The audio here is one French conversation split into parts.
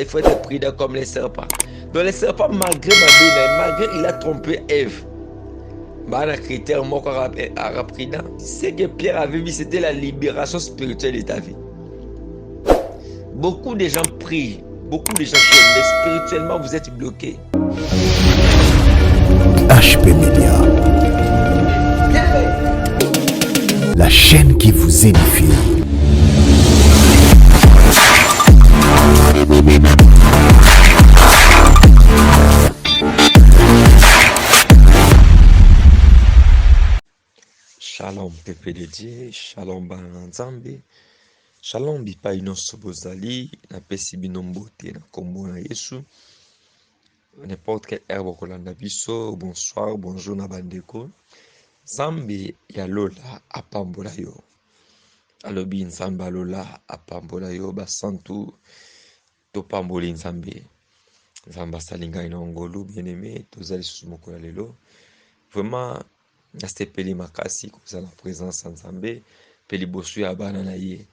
il faut être prudent comme les serpents. Donc les serpents, malgré il a trompé Ève. Un critère prudent. Ce que Pierre avait vu, c'était la libération spirituelle de ta vie. Beaucoup de gens prient, beaucoup de gens chaînent, mais spirituellement vous êtes bloqués. HP Media, la chaîne qui vous édifie. Shalom pepe de Dieu, shalom bana nzambe, shalom bipai nyonso bozali, na pesi bino mbote na kombo na Yesu. N'importe quelle heure bokolanda biso, bonsoir, bonjour na bandeko. Nzambe ya lola apambola yo. Alobi nzambe alola apambola yo, basantu topamboli nzambe. Nzambe asali ngai na ngolu bien-aimé, tozali susu mokolo lelo. Vraiment nasepeli makasi koza na présence ya nzambe pe liboso ya bana na ye.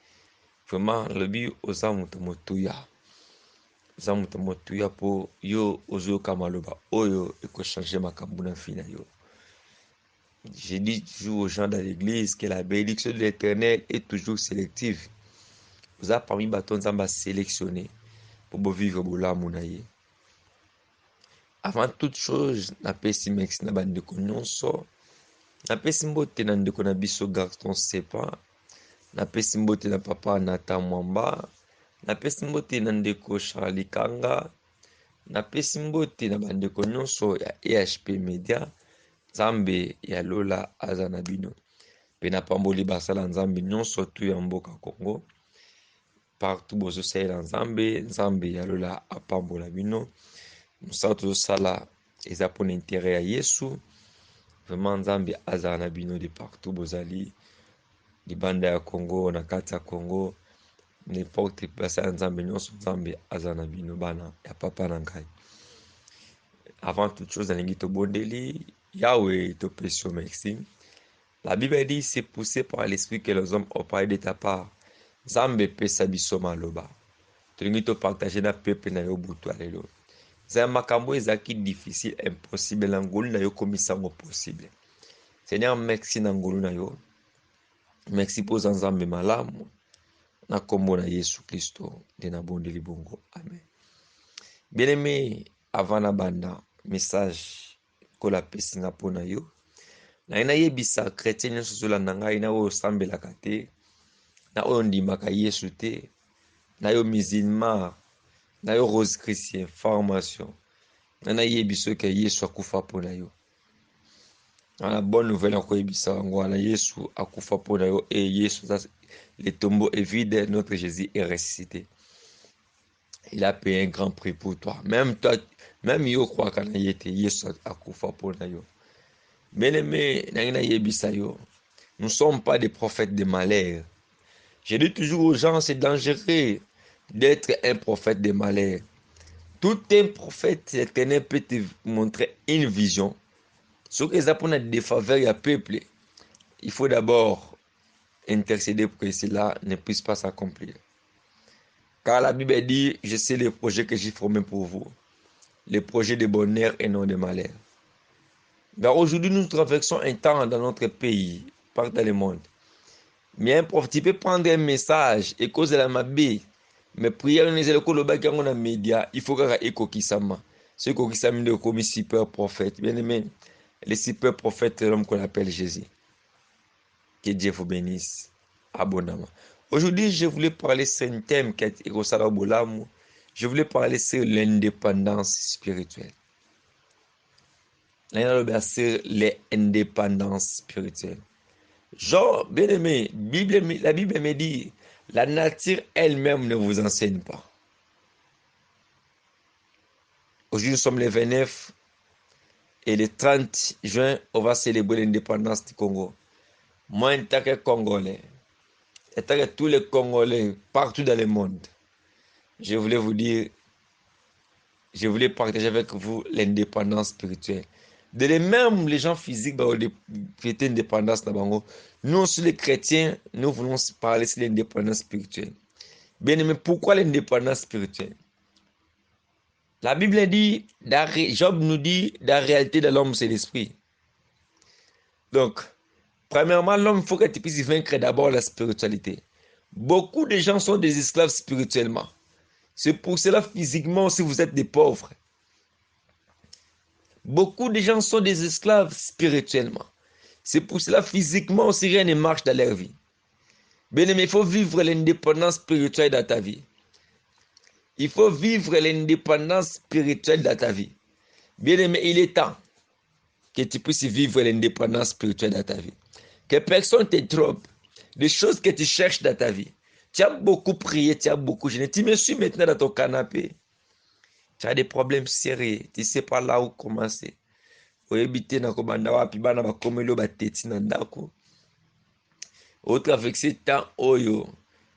Vraiment lobi oza moto motuya. Oza moto motuya po yo ozoyoka maloba oyo ekochange makambo na vie na yo. Je dis toujours aux gens dans l'église que la bénédiction de l'Éternel est toujours sélective. Vous avez parmi baton nzamba sélectionné pour vivre bolamu na ye. Avant toute chose, na pesi merci na bandeko nyonso. Na pesi mbote na ndeko na biso Gaston Sepa. Na pesi mbote na papa Nathan Mwamba. Na pesi mbote na ndeko Charlie Kanga. Na pesi mbote na bandeko nyonso ya EHP Media. Nzambe ya lola aza na bino. Pe na pamboli basala nzambe nyonso tu ya mboka Congo. Partout bozo saela nzambe, nzambe ya lola apambola bino. Moussa tozosala eza pour l'intérêt ya Yesu. Vraiment nzambe aza na bino de partout bozali. Libanda ya Congo, na kati ya Congo. N'importe basala nzambe nyonso nzambe aza na bino bana ya papa na ngai. Avant toute chose, nalingi tobondeli Yahweh topesi yo merci. La Bible dit c'est poussé par l'esprit que les hommes ont parlé de ta part. Nzambe pesa biso maloba. Tolingi topartager na peuple na yo butu alelo. C'est makambo ezaki difficile, impossible na ngolu na yo komisango possible. Seigneur, merci na ngolu na yo. Merci pour nzambe malamu. Na kombo na Yesu Kristo de na bondeli bongo. Amen. Bien-aimé, avant na banda message kola pesinga pona yo. Na yebisa chrétien nyonso zolanda ngai na oyo osambelaka te, na oyo ndimaka Yesu te, na yo musulman, na yo rose chrétien, formation. Na yebiso ke Yesu akufa pona yo. Na bonne nouvelle encore yebisa wango na Yesu akufa pona yo et Yesu le tombeau est vide, notre Jésus est ressuscité. Il a payé un grand prix pour toi. Même toi, même yo crois kana yete Yesu akufa pona yo. Bien-aimé, nous ne sommes pas des prophètes de malheur. Je dis toujours aux gens, c'est dangereux d'être un prophète de malheur. Tout un prophète éternel peut te montrer une vision. Ce que ça pour des faveurs à peuple, il faut d'abord intercéder pour que cela ne puisse pas s'accomplir. Car la Bible dit, je sais les projets que j'ai formés pour vous. Les projets de bonheur et non de malheur. Car aujourd'hui, nous traversons un temps dans notre pays, partout dans le monde. Mais un prophète, tu peux prendre un message et cause de la mabé. Mais prière, nous avons le bac dans les médias, il faut qu'il y ait éco-kisama. Ce éco-kisama est comme super prophète. Bien aimé, le super prophète, c'est l'homme qu'on appelle Jésus. Que Dieu vous bénisse abondamment. Aujourd'hui, je voulais parler sur un thème qui est je voulais parler sur l'indépendance spirituelle. Là, c'est l'indépendance spirituelle. Genre, bien aimé, la Bible me dit, la nature elle-même ne vous enseigne pas. Aujourd'hui, nous sommes le 29 et le 30 juin, on va célébrer l'indépendance du Congo. Moi, en tant que Congolais, en tant que tous les Congolais partout dans le monde, je voulais vous dire, je voulais partager avec vous l'indépendance spirituelle. De même, les gens physiques, fêter l'indépendance. Nous aussi, les chrétiens, nous voulons parler de l'indépendance spirituelle. Bien aimé, pourquoi l'indépendance spirituelle? La Bible dit, Job nous dit, la réalité de l'homme, c'est l'esprit. Donc, premièrement, l'homme, il faut que tu puisses vaincre d'abord la spiritualité. Beaucoup de gens sont des esclaves spirituellement. C'est pour cela, physiquement, si vous êtes des pauvres. Beaucoup de gens sont des esclaves spirituellement. C'est pour cela, physiquement aussi, rien ne marche dans leur vie. Bien aimé, il faut vivre l'indépendance spirituelle dans ta vie. Il faut vivre l'indépendance spirituelle dans ta vie. Bien aimé, il est temps que tu puisses vivre l'indépendance spirituelle dans ta vie. Que personne ne te trompe. Des choses que tu cherches dans ta vie. Tu as beaucoup prié, tu as beaucoup jeûné. Tu me suis maintenant dans ton canapé. Tu as des problèmes sérieux. Tu ne sais pas là où commencer. Oyebite na kobanda wapi bana bakomelo bateti na ndako. Otraverse temps oyo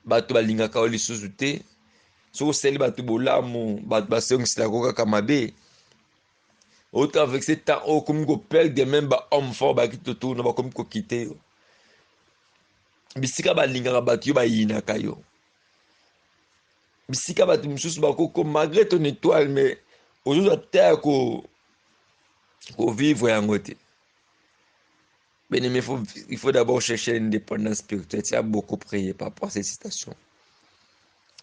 bato balingaka o lisusu te. So oseli bato bolamu bato basongisela kaka mabe. Otraverse temps oyo komi koperdre même ba homme fort baki totuna bakomi kokite yo. Bisika balingaka bato yo bayinaka yo. Bisika bato misusu bakoko malgré ton étoile mais aujourd'hui terre ko vivre yango te. Bien aimé, il faut d'abord chercher l'indépendance spirituelle. Tu as beaucoup prié par rapport à cette citation.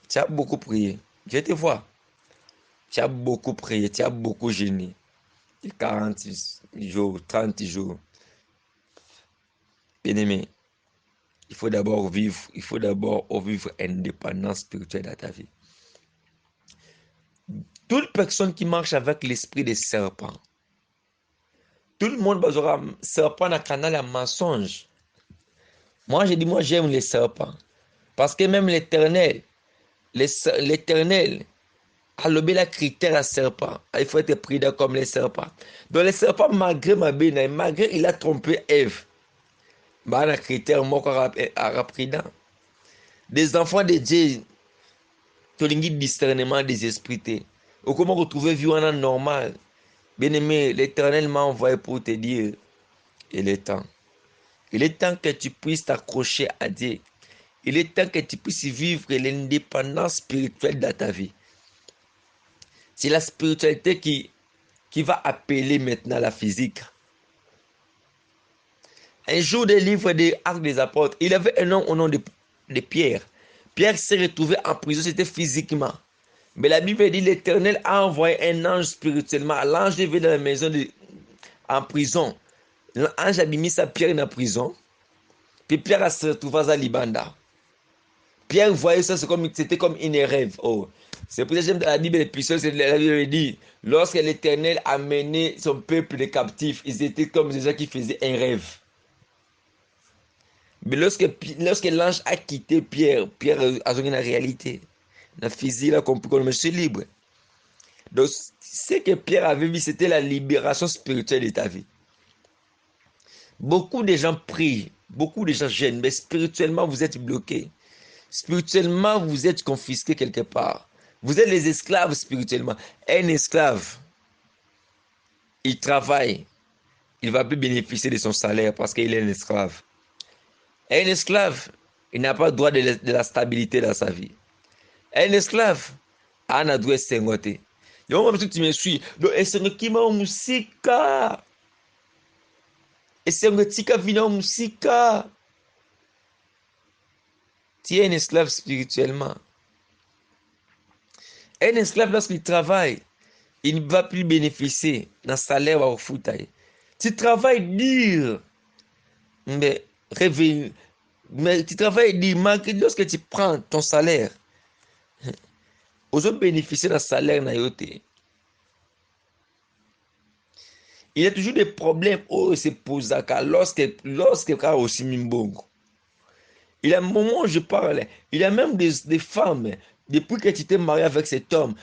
Tu as beaucoup prié. Je te vois. Tu as beaucoup prié. Tu as beaucoup jeûné. 40 jours, 30 jours. Bien aimé, il faut d'abord vivre indépendance spirituelle dans ta vie. Toute personne qui marche avec l'esprit des serpents, tout le monde aura serpent dans le canal à mensonge. Moi, j'ai dit, moi, j'aime les serpents. Parce que même l'Éternel a lobé la critère à serpent. Il faut être prudent comme les serpents. Donc les serpents, malgré il a trompé Ève. Bah, un critère, moi, prudent. Des enfants de Dieu, tu as un discernement des esprits. Ou comment retrouver vie en normal. Bien aimé, l'Éternel m'a envoyé pour te dire, il est temps. Il est temps que tu puisses t'accrocher à Dieu. Il est temps que tu puisses vivre l'indépendance spirituelle dans ta vie. C'est la spiritualité qui va appeler maintenant la physique. Un jour des livres des Actes des Apôtres, il avait un homme au nom de Pierre. Pierre s'est retrouvé en prison, c'était physiquement. Mais la Bible dit l'Éternel a envoyé un ange spirituellement. L'ange est venu dans la maison en prison. L'ange a mis sa Pierre en prison. Puis Pierre se retrouvé à Libanda. Pierre voyait ça, c'était comme une rêve. Oh. C'est pour ça que j'aime la Bible, la Bible dit, lorsque l'Éternel a mené son peuple de captifs, ils étaient comme des gens qui faisaient un rêve. Mais lorsque l'ange a quitté Pierre a joué la réalité. La physique a compris que je suis libre. Donc, ce que Pierre avait vu, c'était la libération spirituelle de ta vie. Beaucoup de gens prient, beaucoup de gens gênent, mais spirituellement, vous êtes bloqués. Spirituellement, vous êtes confisqués quelque part. Vous êtes les esclaves spirituellement. Un esclave, il travaille, il ne va plus bénéficier de son salaire parce qu'il est un esclave. Un esclave, il n'a pas le droit de la stabilité dans sa vie. Un esclave, a un droit de s'engoter. Tu me suis. Donc, musika. Musika. Tu es un esclave spirituellement. Un esclave, lorsqu'il travaille, il ne va plus bénéficier d'un salaire au foot. Tu travailles dur, mais tu travailles dur, mais lorsque tu prends ton salaire, aux autres bénéficier d'un salaire. Il y a toujours des problèmes où se posent lorsque car aussi mimbongo. Il y a un moment où je parle, il y a même des femmes, depuis que tu t'es marié avec cet homme,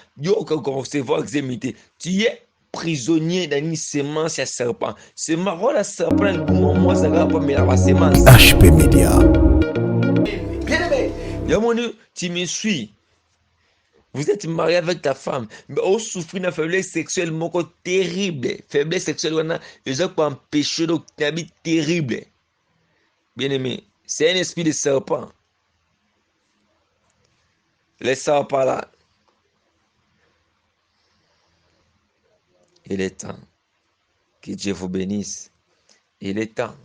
tu es prisonnier d'une semence à serpent. C'est marrant la serpent, moi ça va pas mais la semence. HP Media. Tu me suis. Vous êtes marié avec ta femme, mais on souffre d'une faiblesse sexuelle terrible. Faiblesse sexuelle, ils ont empêché de vie terrible. Bien aimé, c'est un esprit de serpent. Les serpents là, Il est temps. Que Dieu vous bénisse. Il est temps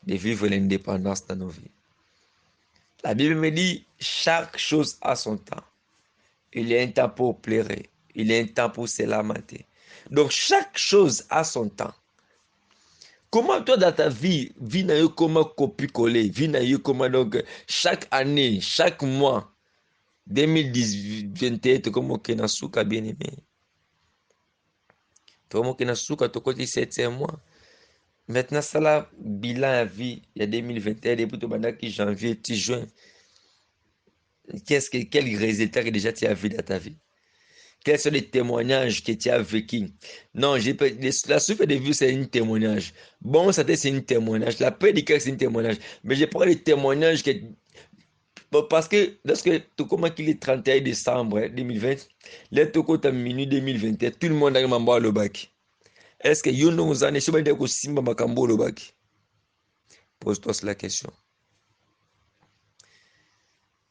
de vivre l'indépendance dans nos vies. La Bible me dit, chaque chose a son temps. Il y a un temps pour pleurer. Il y a un temps pour se lamenter. Donc, chaque chose a son temps. Comment toi, dans ta vie, vie n'a eu comment copier-coller, vie n'a eu comment donc, chaque année, chaque mois, 2018, comme au Kenasuka, bien aimé. Comme au Kenasuka, tu côté 7e mois. Maintenant, ça là, bilan à vie, il y a 2021, depuis tout le qui janvier, tu juin. Quel résultat que déjà tu as vu dans ta vie? Quels sont les témoignages que tu as vécu? Non, la souffle de vie, c'est un témoignage. Bon, ça c'est un témoignage. La paix du cœur, c'est un témoignage. Mais je prends les témoignages que. Parce que lorsque tu commences qu'il est 31 décembre 2020, là, tu commences à minuit 2021, tout le monde a un le bac. Est-ce que Yono nous en est sur le Simba Makambo le bac? Pose-toi la question.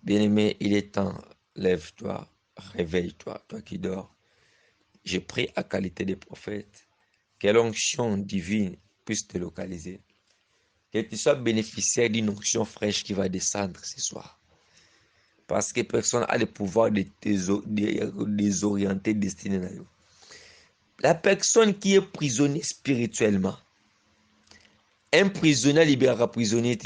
Bien-aimé, il est temps. Lève-toi, réveille-toi, toi qui dors. Je prie à qualité de prophète que l'onction divine puisse te localiser. Que tu sois bénéficiaire d'une onction fraîche qui va descendre ce soir. Parce que personne n'a le pouvoir de désorienter destinée. La personne qui est prisonnier spirituellement, un prisonnier libérera prisonnier.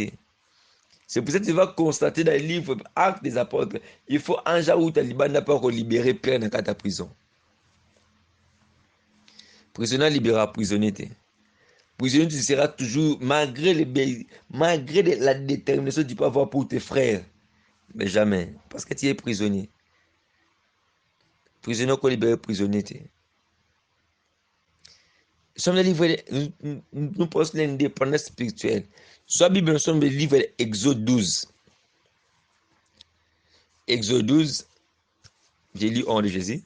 C'est pour ça que tu vas constater dans le livre Actes des Apôtres, il faut un jour où Taliban n'a pas libéré Pierre dans ta prison. Prisonnier libérera prisonnier. Prisonnier, tu seras toujours, malgré la détermination que tu peux avoir pour tes frères. Mais jamais, parce que tu es prisonnier. Prisonnier qu'on libère prisonnier. Nous sommes les livres, nous pensons l'indépendance spirituelle. Soit Bible, nous sommes les livres Exode 12. Exode 12, j'ai lu en de Jésus.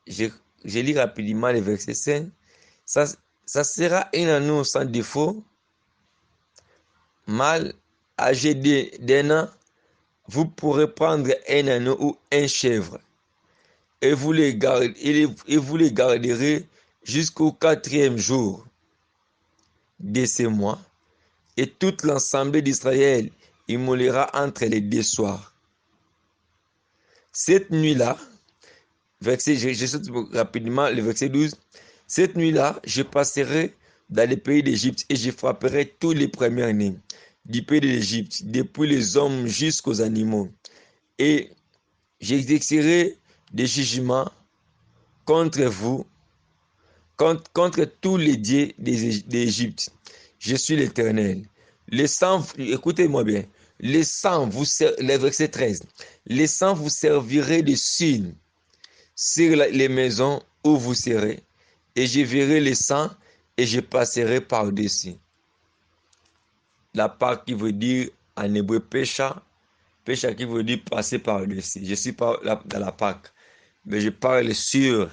Je lis rapidement les versets 5. Ça sera un anneau sans défaut, mâle, âgé d'un an. Vous pourrez prendre un anneau ou un chèvre et vous les garderez jusqu'au 4e jour de ce mois. Et toute l'ensemble d'Israël immolera entre les deux soirs. Cette nuit-là, je saute rapidement le verset 12. Cette nuit-là, je passerai dans le pays d'Égypte et je frapperai tous les premiers-nés du pays de l'Égypte, depuis les hommes jusqu'aux animaux. Et j'exercerai des jugements contre vous, contre tous les dieux d'Égypte. Je suis l'Éternel. Le sang, écoutez-moi bien, le verset 13, le sang vous servirait de signe sur les maisons où vous serez, et je verrai le sang et je passerai par-dessus. La Pâque qui veut dire en hébreu pécha qui veut dire passer par-dessus. Je suis pas dans la Pâque, mais je parle sur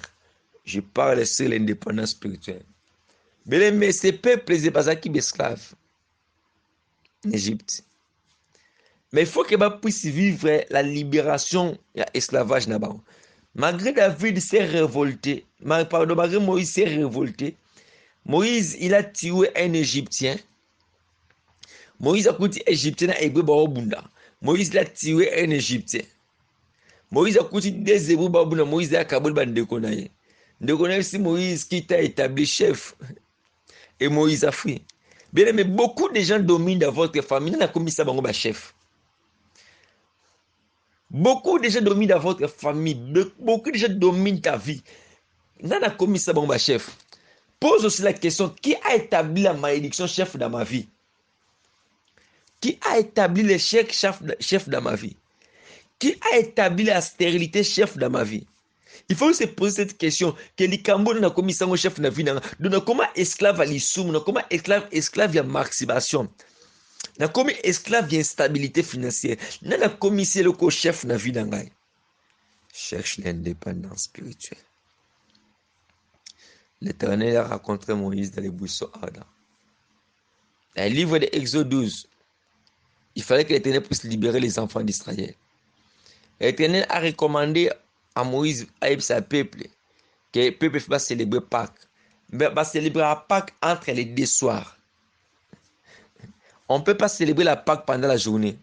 l'indépendance spirituelle. Mais ces peuples, les Ébazaki esclaves en Égypte. Mais il faut que je puisse vivre la libération de l'esclavage. Malgré David s'est révolté, malgré Moïse s'est révolté, Moïse il a tué un Égyptien. Moïse a coûté Égyptien à Hébreu Barobunda. Moïse l'a tué un Égyptien. Moïse a coûté des Hébreux Barobunda. Moïse a Kaboul Bandekonaye. Ndekonaye si Moïse qui t'a établi chef. Et Moïse a fui. Bien, mais beaucoup de gens dominent dans votre famille. N'a commis ça bango ba chef. Beaucoup de gens dominent dans votre famille. Beaucoup de gens dominent ta vie. N'a commis ça bango ba chef. Pose aussi la question, qui a établi la malédiction chef dans ma vie? Qui a établi l'échec chef dans ma vie? Qui a établi la stérilité chef dans ma vie? Il faut se poser cette question. Que les Cambodgiens n'a commis ça mon chef dans la vie. Donc comment esclave à l'issoum, comment esclave à marxibation, n'a commis esclave à instabilité financière, n'a commis c'est le chef dans la vie. Cherche l'indépendance spirituelle. L'Éternel a rencontré Moïse dans les buissons ardents. Dans le livre de Exode 12, il fallait que l'Éternel puisse libérer les enfants d'Israël. L'Éternel a recommandé à Moïse, à sa peuple, que le peuple va célébrer Pâques. Va célébrer la Pâques entre les deux soirs. On ne peut pas célébrer la Pâques pendant la journée.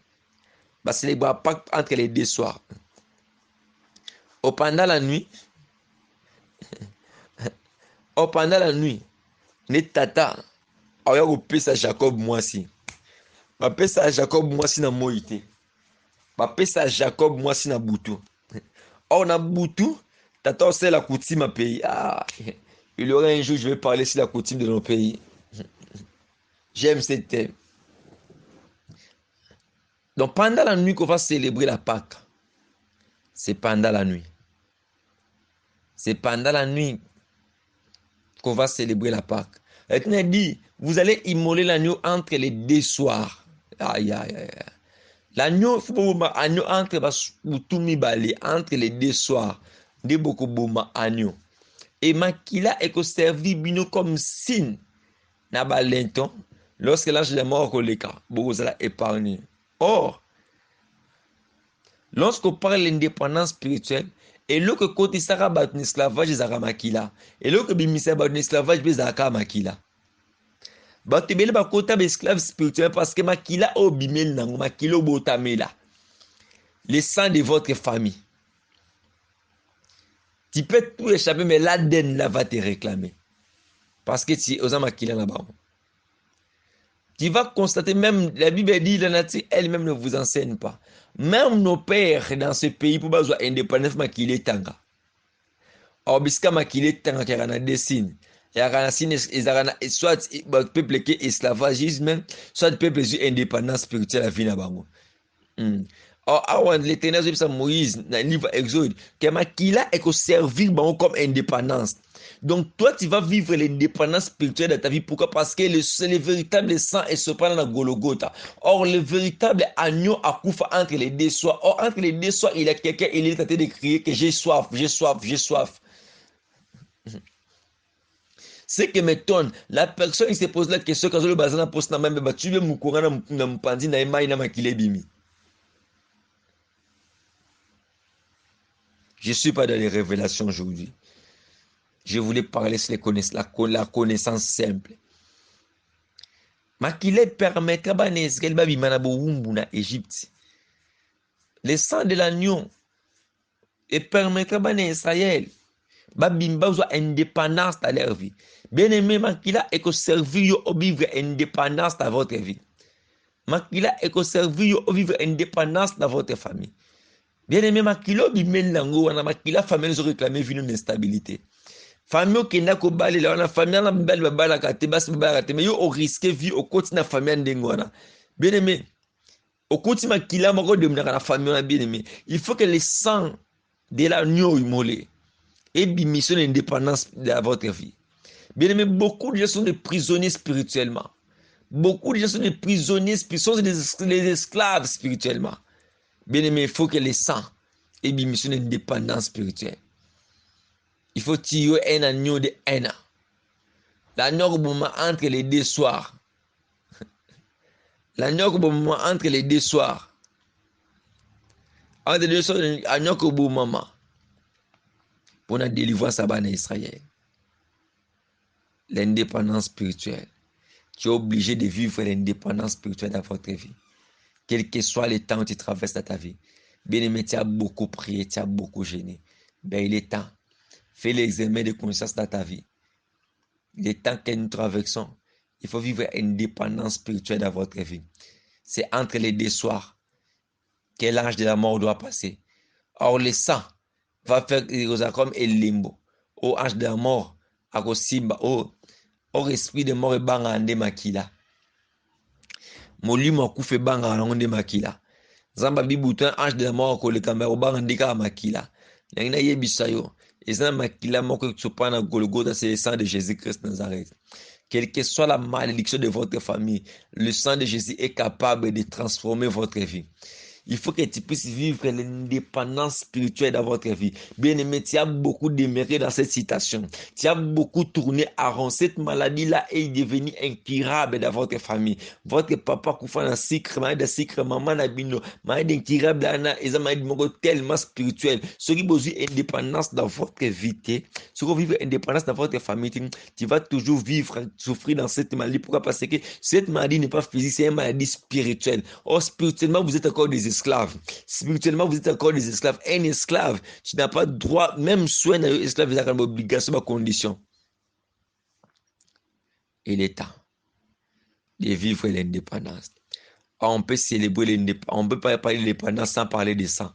Va célébrer la Pâques entre les deux soirs. Ou pendant la nuit. Ou pendant la nuit. Ne tata. Oya kopesa Jacob mwasi. Bapesa Jacob mwasi na moïté. Bapesa Jacob mwasi na butu. Or na butu, tata c'est la coutume à pays. Ah, il y aura un jour je vais parler sur la coutume de nos pays. J'aime ce thème. Donc pendant la nuit qu'on va célébrer la Pâque. C'est pendant la nuit. C'est pendant la nuit qu'on va célébrer la Pâque. Et tu dit, vous allez immoler l'agneau entre les deux soirs. Aïe, aïe, aïe. L'agneau, il faut que l'agneau entre les deux soirs. De beaucoup de agneau. Et makila est servi bino comme signe. Na balenton, lorsque l'ange de la mort koleka, beaucoup ça épargné. Or, lorsqu'on parle de l'indépendance spirituelle, et là que côté sara bat esclavage zara makila, et là que bimisa bat esclavage bezaka makila. Batebele ba kota esclave spirituel parce que makila o bimel nango makilo botamela. Le sang de votre famille. Tu peux tout échapper mais l'ADN là va te réclamer. Parce que tu es aux makila là-bas. Tu vas constater, même la Bible dit, la nature elle-même ne vous enseigne pas. Même nos pères dans ce pays, pour avoir indépendance, makile tanga. Or, biska makile tanga, qui a un dessin. Il y a un signe, soit le peuple qui est esclavagisme, soit le peuple qui est indépendance spirituelle à vie là-bas. Or, avant l'Éternel, c'est Moïse, dans le livre Exode, que makila est servir comme indépendance. Donc, toi, tu vas vivre l'indépendance spirituelle de ta vie. Pourquoi? Parce que c'est le véritable sang et se prend dans Golgotha. Or, le véritable agneau accoufa entre les deux soirs. Or, entre les deux soirs, il y a quelqu'un, il est en train de crier que j'ai soif, j'ai soif, j'ai soif. Ce qui m'étonne, la personne, il se pose la question quand le bazar pose na même, tu veux moukoura na mpandi na ema ina makile bimi. Je ne suis pas dans les révélations aujourd'hui. Je voulais parler sur la connaissance simple. Makile permettra à Israël de vivre en Égypte. Le sang de l'agneau et permettra à Israël de vivre indépendance dans leur vie. Bien aimé, Makila est que servir au vivre indépendance dans votre vie. Makila est que servir au vivre indépendance dans votre famille. Bien aimé, Makila bimel lango wana Makila famille nous réclamer une instabilité. Famille qui n'a qu'au balé là, on a famille na belle babala kate bas babala kate, mais yo au risque vie au côté na famille ndengwana. Bien aimé, au côté Makila moko de la famille na bien aimé. Il faut que le sang de l'agneau immolé et mission d'indépendance de votre vie. Bien aimé, beaucoup de gens sont des prisonniers spirituellement. Beaucoup de gens sont des prisonniers spirituellement, sont des esclaves spirituellement. Bien aimé, il faut que le sang et mission d'indépendance spirituelle. Il faut tirer un agneau de un an. L'agneau au moment entre les deux soirs. L'agneau au moment entre les deux soirs. Entre les deux soirs, l'agneau au bon moment. Pour la délivrance à Israël. L'indépendance spirituelle. Tu es obligé de vivre l'indépendance spirituelle dans votre vie. Quel que soit le temps où tu traverses dans ta vie. Bien aimé, tu as beaucoup prié, tu as beaucoup gêné. Ben, il est temps. Fais l'examen de conscience dans ta vie. Il est temps que nous traversons. Il faut vivre une indépendance spirituelle dans votre vie. C'est entre les deux soirs que l'ange de la mort doit passer. Or, le sang va faire comme un limbo. Au ange de la mort, à Simba, au esprit de mort et banga ande makila. Molimo kufe banga ande makila. Zamba bibutan ange de la mort ko le kamera au banga ndika makila. N'ayina yebisayo. Et ça, makila moko tsopana Golgotha, c'est le sang de Jésus-Christ Nazareth. Quelle que soit la malédiction de votre famille, le sang de Jésus est capable de transformer votre vie. Il faut que tu puisses vivre l'indépendance spirituelle dans votre vie. Bien-aimé, tu as beaucoup démérité dans cette situation. Tu as beaucoup tourné à rond. Cette maladie-là est devenue incurable dans votre famille. Votre papa koufa na sikre, maman na bino, maladie incurable ils ont tellement spirituel. Ce qui besoin indépendance dans votre vie, ce qui vivre indépendance dans votre famille, tu vas toujours vivre, souffrir dans cette maladie. Pourquoi? Parce que cette maladie n'est pas physique, c'est une maladie spirituelle. Or, spirituellement, vous êtes encore des esclaves. Spirituellement, vous êtes encore des esclaves. Un esclave, tu n'as pas droit, même soin d'un esclave, il a une obligation, une condition. Il est temps de vivre l'indépendance. On peut célébrer l'indépendance. On ne peut pas parler de l'indépendance sans parler de sang.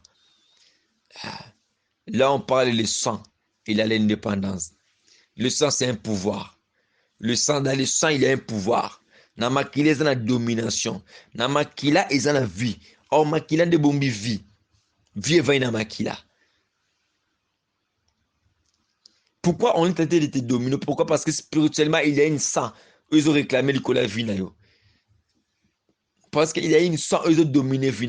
Là, on parle de sang. Il a l'indépendance. Le sang, c'est un pouvoir. Le sang, dans le sang, il a un pouvoir. Dans makila, il y a la domination. Dans makila, il y a la vie. Or, makila, de bombi vie. Vie va dans makila. Pourquoi on est tenté de te dominer? Pourquoi? Parce que spirituellement, il y a une sang. Eux ont réclamé le vie. Parce qu'il y a une sang, eux ont dominé vie.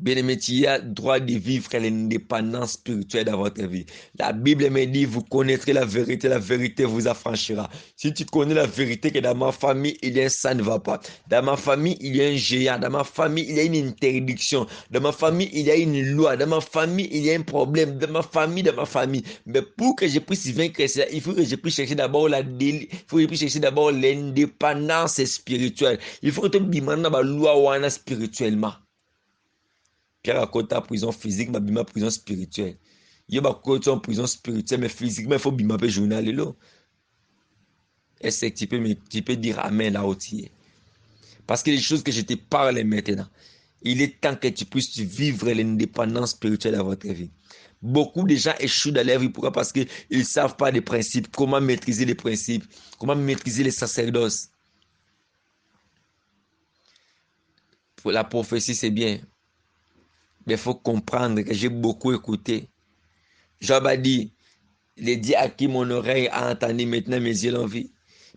Bien-aimé, tu as droit de vivre l'indépendance spirituelle dans votre vie. La Bible me dit, vous connaîtrez la vérité vous affranchira. Si tu connais la vérité que dans ma famille, il y a un sang ne va pas. Dans ma famille, il y a un géant. Dans ma famille, il y a une interdiction. Dans ma famille, il y a une loi. Dans ma famille, il y a un problème. Dans ma famille. Mais pour que je puisse vaincre cela, il faut que je puisse chercher d'abord l'indépendance spirituelle. Il faut que tu me demandes la loi spirituellement. Pierre a côté en prison physique, ma bima prison spirituelle. Il y a côté en prison spirituelle, mais physiquement, il faut bima pe journal là. Est-ce que tu peux dire amen là aussi? Parce que les choses que je te parle maintenant, il est temps que tu puisses vivre l'indépendance spirituelle dans votre vie. Beaucoup de gens échouent dans leur vie. Pourquoi? Parce qu'ils ne savent pas les principes, comment maîtriser les principes, comment maîtriser les sacerdoces. Pour la prophétie, c'est bien. Mais il faut comprendre que j'ai beaucoup écouté. Job a dit, il dit à qui mon oreille a entendu, maintenant mes yeux l'ont vu.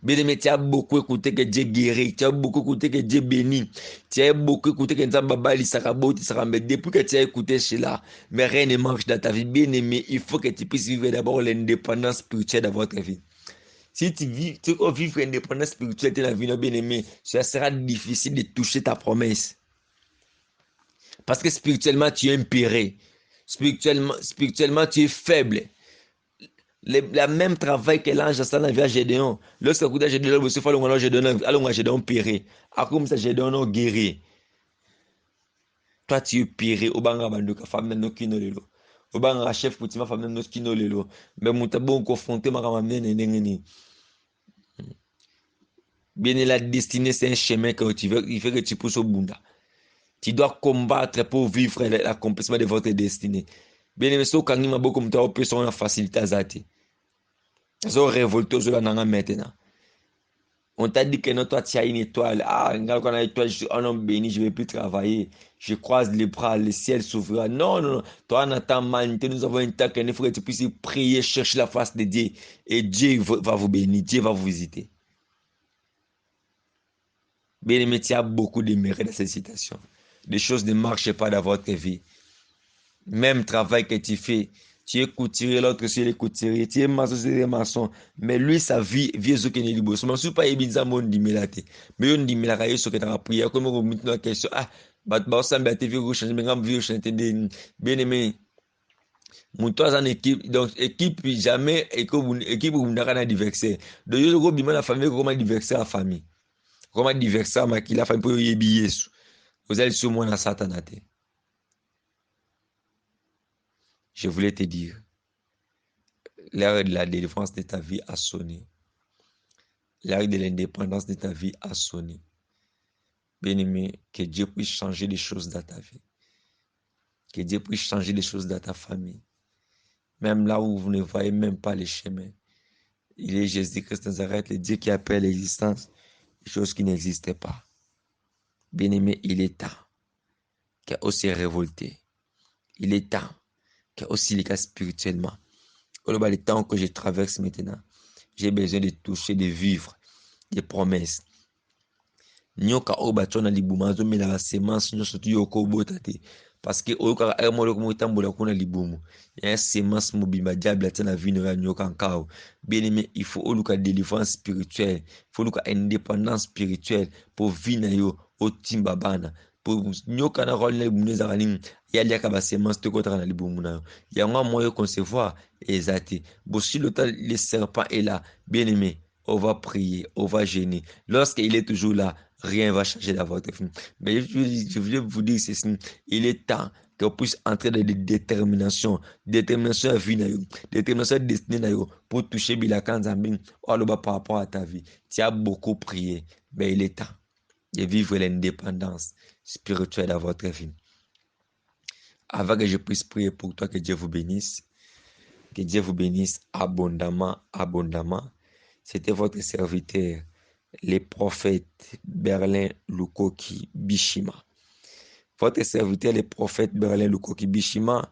Bien-aimé, tu as beaucoup écouté que Dieu guérit, tu as beaucoup écouté que Dieu bénit, tu as beaucoup écouté que depuis que tu as écouté cela, mais rien ne marche dans ta vie. Bien-aimé, il faut que tu puisses vivre d'abord l'indépendance spirituelle dans votre vie. Si tu veux vivre l'indépendance spirituelle dans la vie, bien-aimé, ça sera difficile de toucher ta promesse. Parce que spirituellement, tu es impéré. Spirituellement, tu es faible. Le même travail que l'ange a dans la vie à Gédéon. Lorsque vous avez Gédéon, vous savez, allons Gédéon péré. À comme ça, Gédéon non guéri. Toi, tu es péré. Au banga banduka femme no kino lelo. Au banga chef pour ma femme no kino lelo. Mais mon tabou confronté ma ramène n'engeni. Bien la destinée, c'est un chemin que tu veux, il faut que tu pousses au bunda. Tu dois combattre pour vivre l'accomplissement de votre destinée. Bien aimé, so kangi mabo comme toi, peut son facilité à zati. So révolté aux là maintenant. On t'a dit que non, toi tu as une étoile. Ah, regarde quand on a une étoile, je suis un homme béni, je ne vais plus travailler. Je croise les bras, le ciel s'ouvrira. Non, non, non. Toi, en attendant humanité, nous avons un temps qu'il faut que tu puisses prier, chercher la face de Dieu. Et Dieu va vous bénir, Dieu va vous visiter. Bien aimé, tu as beaucoup de mérite dans cette situation. Les choses ne marchent pas dans votre vie. Même travail que tu fais, tu es couturier, l'autre c'est les couturiers, tu es maçon, c'est les maçons. Mais lui, sa vie, vie ce qu'il est libre. Je ne suis pas évident, mon dimilate. Mais on dit, mais la ce que tu as prié, comme on me la question, ah, bah, ça m'a été vu, je me vie, je bien aimé. Mon toi en équipe, donc équipe, jamais, équipe, vous n'avez pas diverser. De yo, go, bima la famille, comment diverser la famille. Comment diverser la famille pour y biller. Vous allez sur moi dans Satanate. Je voulais te dire, l'heure de la délivrance de ta vie a sonné. L'heure de l'indépendance de ta vie a sonné. Bien-aimé, que Dieu puisse changer les choses dans ta vie. Que Dieu puisse changer les choses dans ta famille. Même là où vous ne voyez même pas les chemins. Il est Jésus-Christ de Nazareth, le Dieu qui appelle l'existence des choses qui n'existaient pas. Bien-aimé, il est temps qu'il y a aussi révolté. Il est temps qu'il y a aussi les cas spirituellement. Le temps que je traverse maintenant, j'ai besoin de toucher, de vivre des promesses. nyoka oyo batia na libumu azomela basemence nyonso tu yo okobota te parce que oyokaka ere moko moko etambola kuna libumu ya semence mobimba diable atia na vino ya nyoka nkao. Bien aimé, il faut oluka délivrance spirituelle, il faut oluka indépendance spirituelle pour vie na yo otimba bana pour nyoka na rôle na libumu ezaka nini ya liaka basemence te kotaka na libumu na yo yango moyo concevoir eza te. Si le serpent est là, bien aimé, on va prier, on va gêner. Lorsqu'il est toujours là, rien va changer dans votre vie. Mais je voulais vous dire ceci, il est temps qu'on puisse entrer dans des déterminations à vie, détermination destinée pour toucher Bilakan Zambing par rapport à ta vie. Tu as beaucoup prié, mais il est temps de vivre l'indépendance spirituelle dans votre vie. Avant que je puisse prier pour toi, que Dieu vous bénisse. Que Dieu vous bénisse abondamment, abondamment. C'était votre serviteur, le prophète Berlin Lukoki Bishima. Votre serviteur, le prophète Berlin Lukoki Bishima.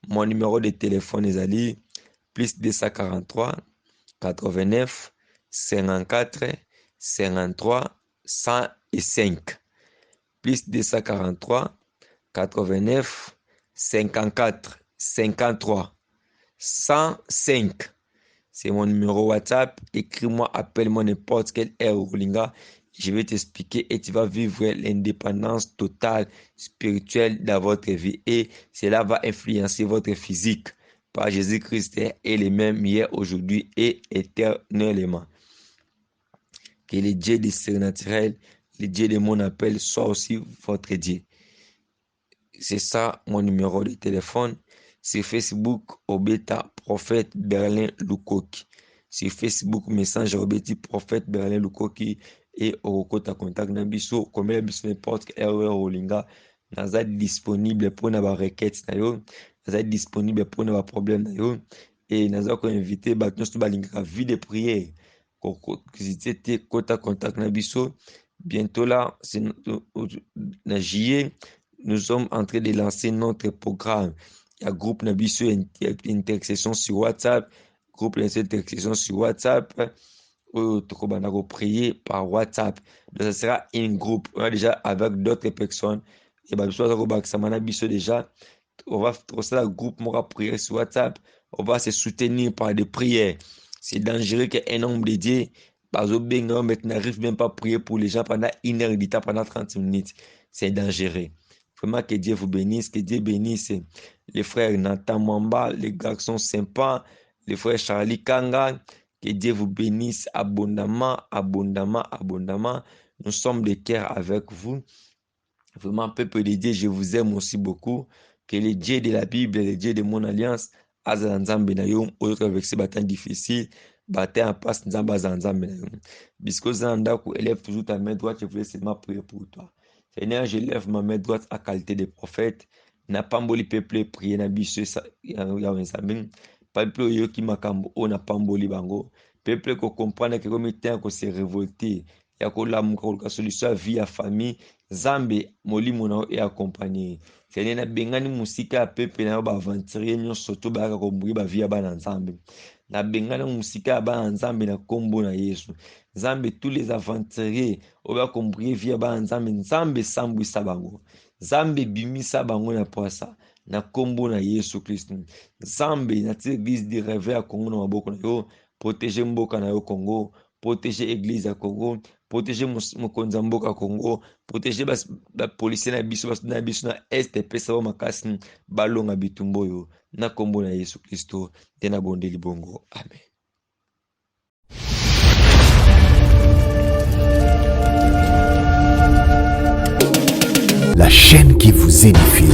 Mon numéro de téléphone est allé plus 243 89 54 53 105. Plus 243 89 54 53 105. C'est mon numéro WhatsApp. Écris-moi, appelle-moi n'importe quelle heure au Linga. Je vais t'expliquer et tu vas vivre l'indépendance totale spirituelle dans votre vie. Et cela va influencer votre physique. Par Jésus-Christ est le même hier, aujourd'hui et éternellement. Que le Dieu du surnaturel, le Dieu de mon appel, soit aussi votre Dieu. C'est ça mon numéro de téléphone. Sur Facebook, Obeta, prophète Berlin Lukoki. Sur Facebook, message Obeti, prophète Berlin Lukoki. Et au côté contact Nabiso, comme n'importe quelle erreur au linga, naza disponible pour na ba requête na yo, naza disponible pour na ba problème na yo, et naza ko inviter ba tous ba linga vie de prière. Ko c'était côté contact Nabiso. Bientôt là, c'est na juillet, nous sommes en train de lancer notre programme. Il y a groupe Nabiso intercession sur WhatsApp, groupe intercession sur WhatsApp. On prier par WhatsApp. Donc, ça sera un groupe. On a déjà avec d'autres personnes. Et déjà, on va faire un groupe, on va prier sur WhatsApp. On va se soutenir par des prières. C'est dangereux qu'un homme de Dieu, n'arrive même pas à prier pour les gens pendant 1 heure de temps, pendant 30 minutes. C'est dangereux. Vraiment que Dieu vous bénisse, que Dieu bénisse les frères Nathan Mamba, les garçons sympas, les frères Charlie Kanga. Que Dieu vous bénisse abondamment, abondamment, abondamment. Nous sommes de cœur avec vous. Vraiment, peuple de Dieu, je vous aime aussi beaucoup. Que le Dieu de la Bible, le Dieu de mon alliance, Azanzambe na yo, autre avec ces batailles difficiles, bataille en passe, Nzamba Zanzambe na yo. Bisco Zandaku, élève toujours ta main droite, je voulais seulement prier pour toi. Seigneur, je lève ma main droite à qualité de prophète. N'a pas mboli peuple prier na biso ya Nzambe. Peuple yo ki makambo o na pamboli bango. Peuple ko comprendre que comme temps ko se révolter, ya ko lamuka ko solution vie à famille, Zambe molimo na e accompagner. Seigneur na bengani musika ya peuple na ba aventurier nyonso to ba ko mburi ba vie ya bana Nzambe. Na bengana musika ya bana Nzambe na kombo na Yesu. Nzambe tous les aventuriers o ba ko mburi vie ya bana Nzambe, Nzambe sambwisa bango. Nzambe bimisa bango na poasa. Na kombo na Yesu Christ. Nzambe na église de réveil à Congo na maboko na yo, protéger mboka na yo Congo, protéger église à Congo, protéger mokonza mboka Congo, protéger ba policier na biso na biso na est pesa ba makasi balonga bitumbo yo na kombo na Yesu Kristo te na bonde libongo. Amen. La chaîne qui vous édifie.